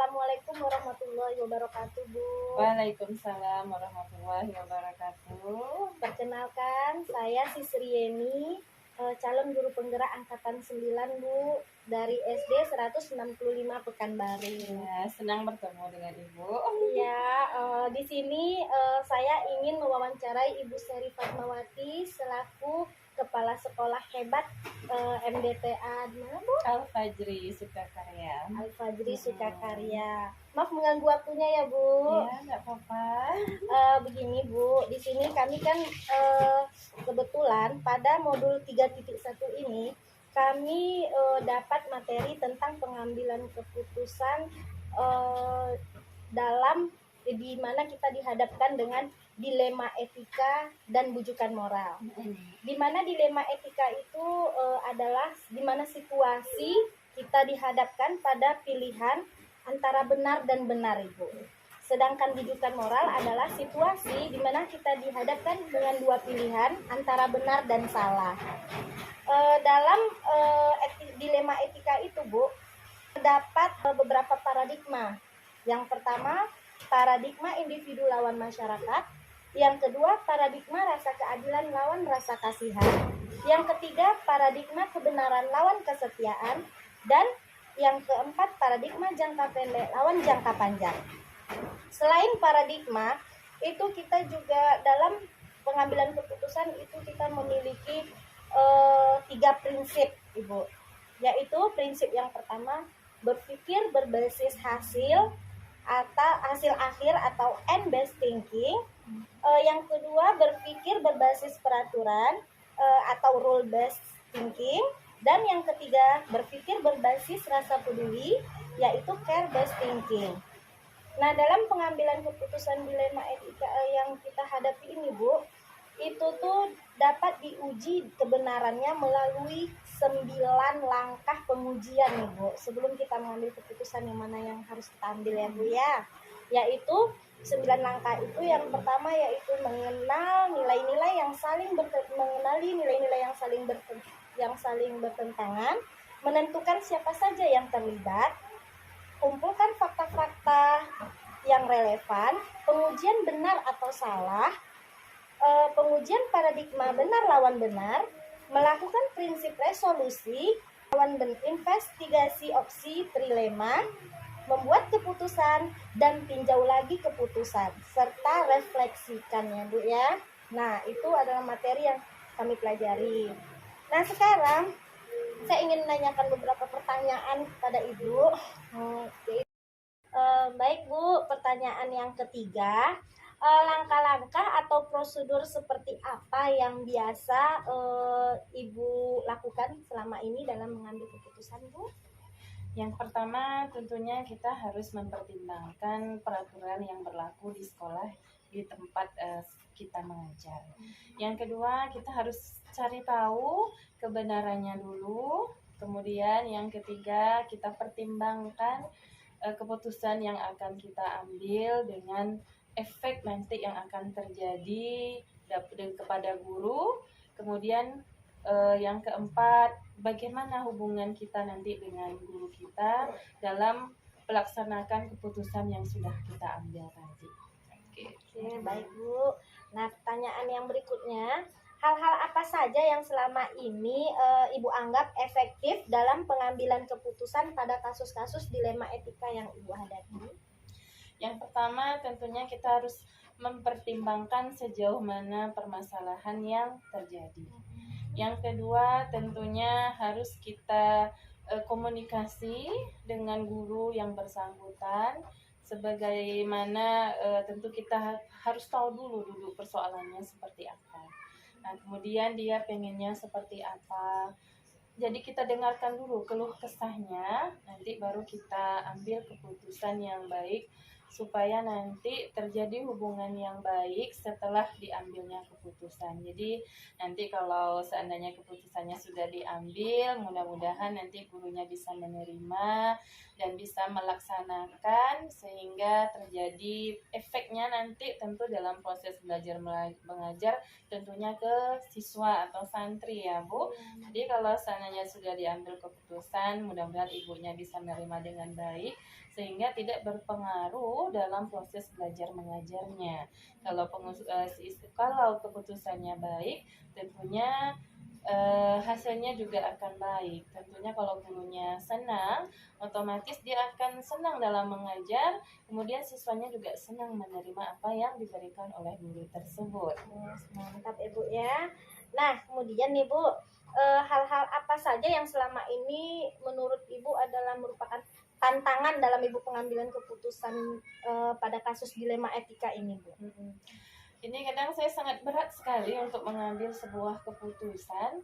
Assalamualaikum warahmatullahi wabarakatuh, Bu. Waalaikumsalam warahmatullahi wabarakatuh. Perkenalkan, saya Sisri Yeni, calon guru penggerak angkatan 9, Bu, dari SD 165 Pekanbaru. Ya, senang bertemu dengan Ibu. Ya, di sini saya ingin mewawancarai Ibu Seri Fatmawati selaku Kepala Sekolah Hebat MDTA di mana, Bu? Al-Fajri Sukakarya. Al-Fajri Sukakarya. Maaf mengganggu waktunya ya, Bu. Ya, nggak apa-apa. Begini, Bu, di sini kami kan kebetulan pada modul 3.1 ini kami dapat materi tentang pengambilan keputusan dalam di mana kita dihadapkan dengan dilema etika dan bujukan moral. Di mana dilema etika itu adalah di mana situasi kita dihadapkan pada pilihan antara benar dan benar, Ibu. Sedangkan bujukan moral adalah situasi di mana kita dihadapkan dengan dua pilihan antara benar dan salah. Dalam dilema etika itu, Bu, terdapat beberapa paradigma. Yang pertama, paradigma individu lawan masyarakat. Yang kedua, paradigma rasa keadilan lawan rasa kasihan. Yang ketiga, paradigma kebenaran lawan kesetiaan. Dan yang keempat, paradigma jangka pendek lawan jangka panjang. Selain paradigma, itu kita juga dalam pengambilan keputusan itu kita memiliki 3 prinsip, Ibu. Yaitu prinsip yang pertama, berpikir berbasis hasil atau hasil akhir atau end based thinking. Yang kedua, berpikir berbasis peraturan atau rule based thinking. Dan yang ketiga, berpikir berbasis rasa peduli, yaitu care based thinking. Nah, dalam pengambilan keputusan dilema etika yang kita hadapi ini, Bu, itu tuh dapat diuji kebenarannya melalui 9 langkah pengujian nih, Bu, sebelum kita mengambil keputusan yang mana yang harus kita ambil ya, Bu ya. Yaitu 9 langkah itu yang pertama yaitu mengenal nilai-nilai yang saling mengenali nilai-nilai yang saling bertentangan, menentukan siapa saja yang terlibat, kumpulkan fakta-fakta yang relevan, pengujian benar atau salah, pengujian paradigma benar lawan benar, melakukan prinsip resolusi lawan investigasi opsi trilema, membuat keputusan dan tinjau lagi keputusan serta refleksikannya, Bu ya. Nah, itu adalah materi yang kami pelajari. Nah, sekarang saya ingin menanyakan beberapa pertanyaan kepada Ibu. Baik, Bu, pertanyaan yang ketiga, langkah-langkah atau prosedur seperti apa yang biasa Ibu lakukan selama ini dalam mengambil keputusan, Bu? Yang pertama, tentunya kita harus mempertimbangkan peraturan yang berlaku di sekolah di tempat kita mengajar. Yang kedua, kita harus cari tahu kebenarannya dulu. Kemudian yang ketiga, kita pertimbangkan keputusan yang akan kita ambil dengan efek nanti yang akan terjadi kepada guru. Kemudian yang keempat, bagaimana hubungan kita nanti dengan guru kita dalam melaksanakan keputusan yang sudah kita ambil tadi. Oke, baik, Bu. Nah, pertanyaan yang berikutnya, hal-hal apa saja yang selama ini Ibu anggap efektif dalam pengambilan keputusan pada kasus-kasus dilema etika yang Ibu hadapi? Yang pertama, tentunya kita harus mempertimbangkan sejauh mana permasalahan yang terjadi. Yang kedua, tentunya harus kita komunikasi dengan guru yang bersangkutan, sebagaimana tentu kita harus tahu dulu persoalannya seperti apa. Nah, kemudian dia pengennya seperti apa. Jadi kita dengarkan dulu keluh kesahnya, nanti baru kita ambil keputusan yang baik supaya nanti terjadi hubungan yang baik setelah diambilnya keputusan. Jadi nanti kalau seandainya keputusannya sudah diambil, mudah-mudahan nanti gurunya bisa menerima dan bisa melaksanakan sehingga terjadi efeknya nanti tentu dalam proses belajar mengajar tentunya ke siswa atau santri ya, Bu. Jadi kalau seandainya sudah diambil keputusan, mudah-mudahan ibunya bisa menerima dengan baik sehingga tidak berpengaruh dalam proses belajar mengajarnya. Kalau keputusannya baik, tentunya hasilnya juga akan baik. Tentunya kalau gurunya senang, otomatis dia akan senang dalam mengajar, kemudian siswanya juga senang menerima apa yang diberikan oleh guru tersebut. Mantap Ibu ya. Nah, kemudian nih Bu, hal-hal apa saja yang selama ini menurut Ibu adalah merupakan tantangan dalam Ibu pengambilan keputusan pada kasus dilema etika ini, Bu? Ini kadang saya sangat berat sekali untuk mengambil sebuah keputusan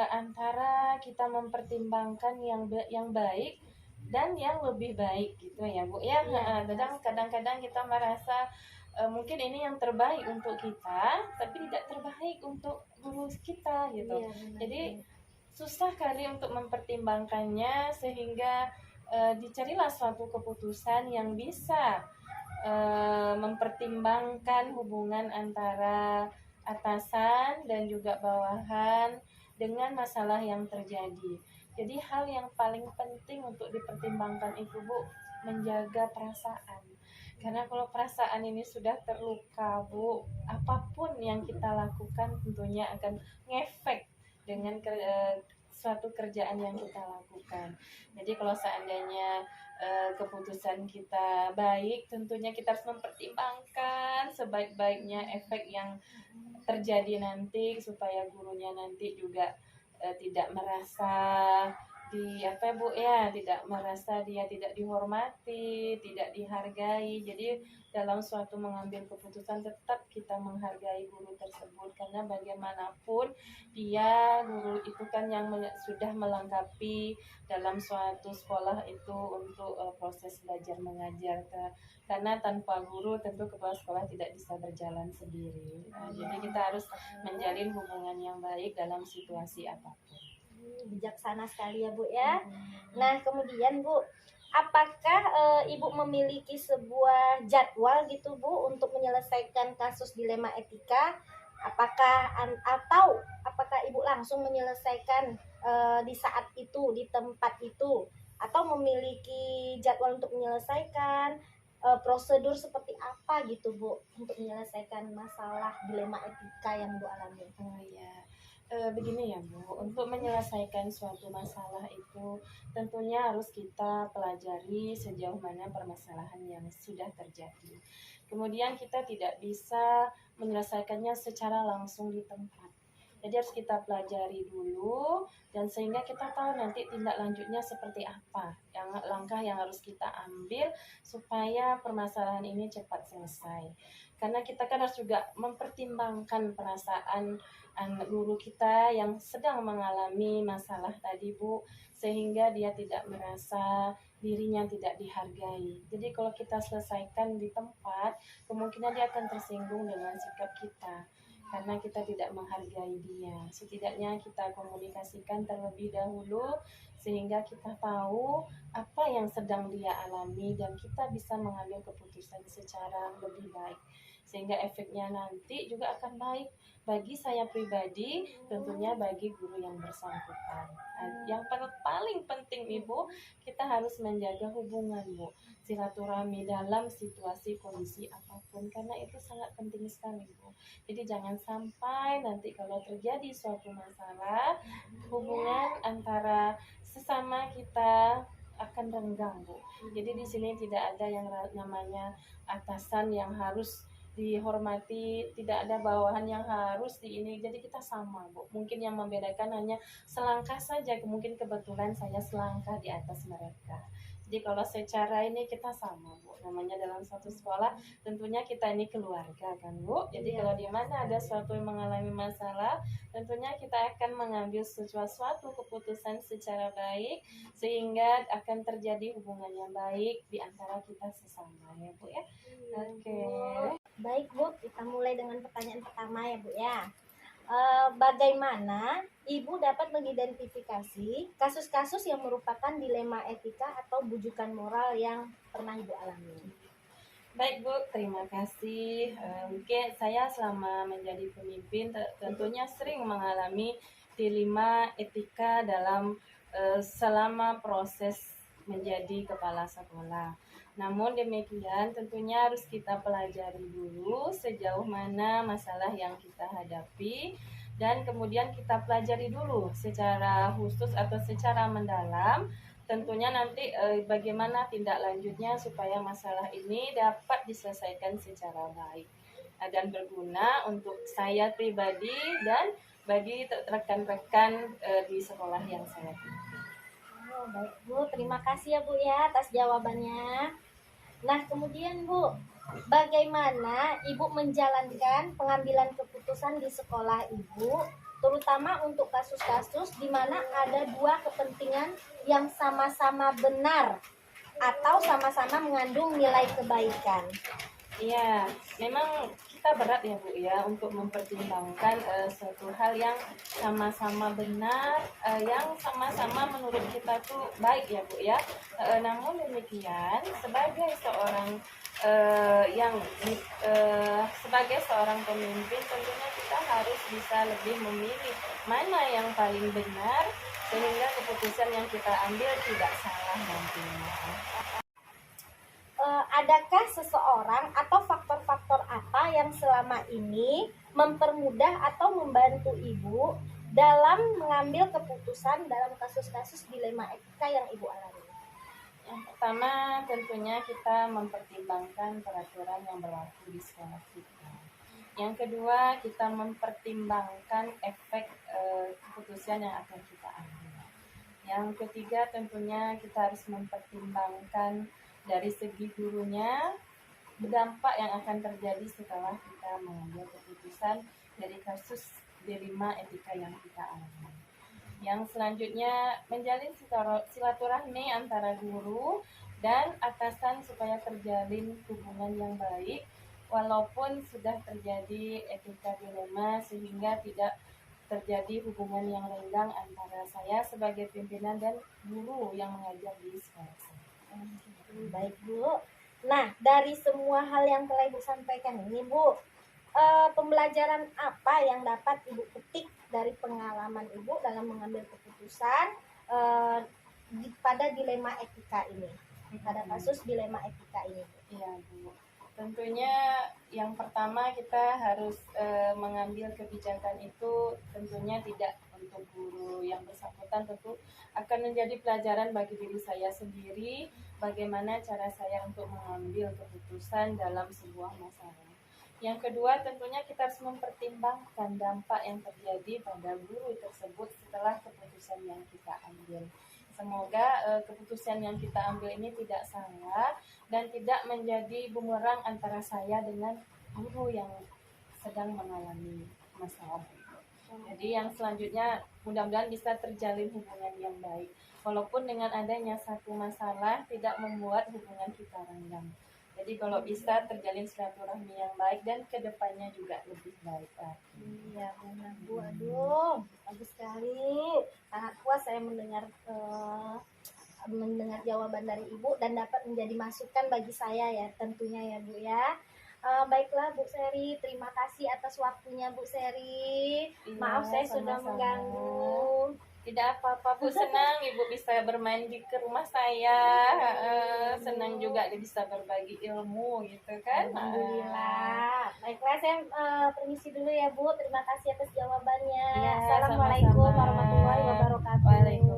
antara kita mempertimbangkan yang baik dan yang lebih baik gitu ya Bu ya. Iya. Kadang-kadang kita merasa mungkin ini yang terbaik untuk kita, tapi tidak terbaik untuk guru kita gitu. Iya, benar. Jadi susah kali untuk mempertimbangkannya, sehingga dicarilah suatu keputusan yang bisa mempertimbangkan hubungan antara atasan dan juga bawahan dengan masalah yang terjadi. Jadi hal yang paling penting untuk dipertimbangkan itu Bu, menjaga perasaan. Karena kalau perasaan ini sudah terluka Bu, apapun yang kita lakukan tentunya akan ngefek dengan suatu kerjaan yang kita lakukan. Jadi kalau seandainya keputusan kita baik, tentunya kita harus mempertimbangkan sebaik-baiknya efek yang terjadi nanti, supaya gurunya nanti juga tidak merasa tidak merasa dia tidak dihormati, tidak dihargai. Jadi dalam suatu mengambil keputusan tetap kita menghargai guru tersebut, karena bagaimanapun guru itu kan yang sudah melengkapi dalam suatu sekolah itu untuk proses belajar mengajar. Karena tanpa guru tentu kepala sekolah tidak bisa berjalan sendiri. Jadi kita harus menjalin hubungan yang baik dalam situasi apapun. Bijaksana sekali ya Bu ya. Nah, kemudian Bu, apakah Ibu memiliki sebuah jadwal gitu Bu untuk menyelesaikan kasus dilema etika? Apakah Ibu langsung menyelesaikan di saat itu, di tempat itu, atau memiliki jadwal untuk menyelesaikan, prosedur seperti apa gitu Bu untuk menyelesaikan masalah dilema etika yang Bu alami? Oh iya. Begini ya Bu, untuk menyelesaikan suatu masalah itu tentunya harus kita pelajari sejauh mana permasalahan yang sudah terjadi. Kemudian kita tidak bisa menyelesaikannya secara langsung di tempat. Jadi harus kita pelajari dulu, dan sehingga kita tahu nanti tindak lanjutnya seperti apa, langkah yang harus kita ambil supaya permasalahan ini cepat selesai. Karena kita kan harus juga mempertimbangkan perasaan guru kita yang sedang mengalami masalah tadi Bu, sehingga dia tidak merasa dirinya tidak dihargai. Jadi kalau kita selesaikan di tempat, kemungkinan dia akan tersinggung dengan sikap kita, karena kita tidak menghargai dia. Setidaknya kita komunikasikan terlebih dahulu, sehingga kita tahu apa yang sedang dia alami dan kita bisa mengambil keputusan secara lebih baik, sehingga efeknya nanti juga akan baik bagi saya pribadi, tentunya bagi guru yang bersangkutan. Yang paling penting Ibu, kita harus menjaga hubungan Bu, silaturahmi dalam situasi kondisi apapun, karena itu sangat penting sekali Bu. Jadi jangan sampai nanti kalau terjadi suatu masalah, hubungan antara sesama kita akan renggang Bu. Jadi di sini tidak ada yang namanya atasan yang harus dihormati, tidak ada bawahan yang harus jadi kita sama Bu. Mungkin yang membedakan hanya selangkah saja, mungkin kebetulan saya selangkah di atas mereka. Jadi kalau secara ini kita sama Bu, namanya dalam suatu sekolah tentunya kita ini keluarga kan Bu. Jadi kalau di mana ada suatu yang mengalami masalah, tentunya kita akan mengambil suatu keputusan secara baik, sehingga akan terjadi hubungan yang baik di antara kita sesama ya Bu ya. Oke. Baik Bu, kita mulai dengan pertanyaan pertama ya Bu ya. Bagaimana Ibu dapat mengidentifikasi kasus-kasus yang merupakan dilema etika atau bujukan moral yang pernah Ibu alami? Baik Bu, terima kasih. Mungkin saya selama menjadi pemimpin tentunya sering mengalami dilema etika dalam selama proses menjadi kepala sekolah. Namun demikian tentunya harus kita pelajari dulu sejauh mana masalah yang kita hadapi, dan kemudian kita pelajari dulu secara khusus atau secara mendalam tentunya nanti bagaimana tindak lanjutnya supaya masalah ini dapat diselesaikan secara baik dan berguna untuk saya pribadi dan bagi rekan-rekan di sekolah yang saya pilih. Oh, baik Bu, terima kasih ya Bu ya atas jawabannya. Nah, kemudian Bu, bagaimana Ibu menjalankan pengambilan keputusan di sekolah Ibu, terutama untuk kasus-kasus di mana ada dua kepentingan yang sama-sama benar atau sama-sama mengandung nilai kebaikan? Iya, memang kita berat ya Bu ya untuk mempertimbangkan suatu hal yang sama-sama benar, yang sama-sama menurut kita tuh baik ya Bu ya. Namun demikian sebagai seorang pemimpin tentunya kita harus bisa lebih memilih mana yang paling benar sehingga keputusan yang kita ambil tidak salah nantinya. Adakah seseorang atau faktor-faktor apa yang selama ini mempermudah atau membantu Ibu dalam mengambil keputusan dalam kasus-kasus dilema etika yang Ibu alami? Yang pertama tentunya kita mempertimbangkan peraturan yang berlaku di sekolah kita. Yang kedua kita mempertimbangkan efek keputusan yang akan kita ambil. Yang ketiga tentunya kita harus mempertimbangkan dari segi gurunya, dampak yang akan terjadi setelah kita mengambil keputusan dari kasus dilema etika yang kita alami. Yang selanjutnya menjalin silaturahmi antara guru dan atasan supaya terjalin hubungan yang baik walaupun sudah terjadi etika dilema sehingga tidak terjadi hubungan yang renggang antara saya sebagai pimpinan dan guru yang mengajar di sekolah saya. Baik Bu. Nah, dari semua hal yang telah Ibu sampaikan ini Bu, pembelajaran apa yang dapat Ibu petik dari pengalaman Ibu dalam mengambil keputusan pada dilema etika ini, pada kasus dilema etika ini? Iya Bu, tentunya yang pertama kita harus mengambil kebijakan itu tentunya tidak untuk guru yang bersangkutan, tentu akan menjadi pelajaran bagi diri saya sendiri bagaimana cara saya untuk mengambil keputusan dalam sebuah masalah. Yang kedua tentunya kita harus mempertimbangkan dampak yang terjadi pada guru tersebut setelah keputusan yang kita ambil. Semoga keputusan yang kita ambil ini tidak salah dan tidak menjadi bumerang antara saya dengan guru yang sedang mengalami masalah. Jadi yang selanjutnya mudah-mudahan bisa terjalin hubungan yang baik. Walaupun dengan adanya satu masalah tidak membuat hubungan kita renggang. Jadi kalau bisa terjalin silaturahmi yang baik dan kedepannya juga lebih baik. Iya benar Bu, aduh bagus sekali, sangat puas saya mendengar jawaban dari Ibu dan dapat menjadi masukan bagi saya ya tentunya ya Bu ya. Baiklah Bu Seri, terima kasih atas waktunya Bu Seri. Iya, Maaf saya sudah sama-sama. mengganggu. Tidak apa-apa Bu, senang Ibu bisa bermain ke rumah saya. Senang juga bisa berbagi ilmu gitu kan. Alhamdulillah. Baiklah saya permisi dulu ya Bu. Terima kasih atas jawabannya. Iya, Assalamualaikum sama-sama. warahmatullahi wabarakatuh. Waalaikumsalam.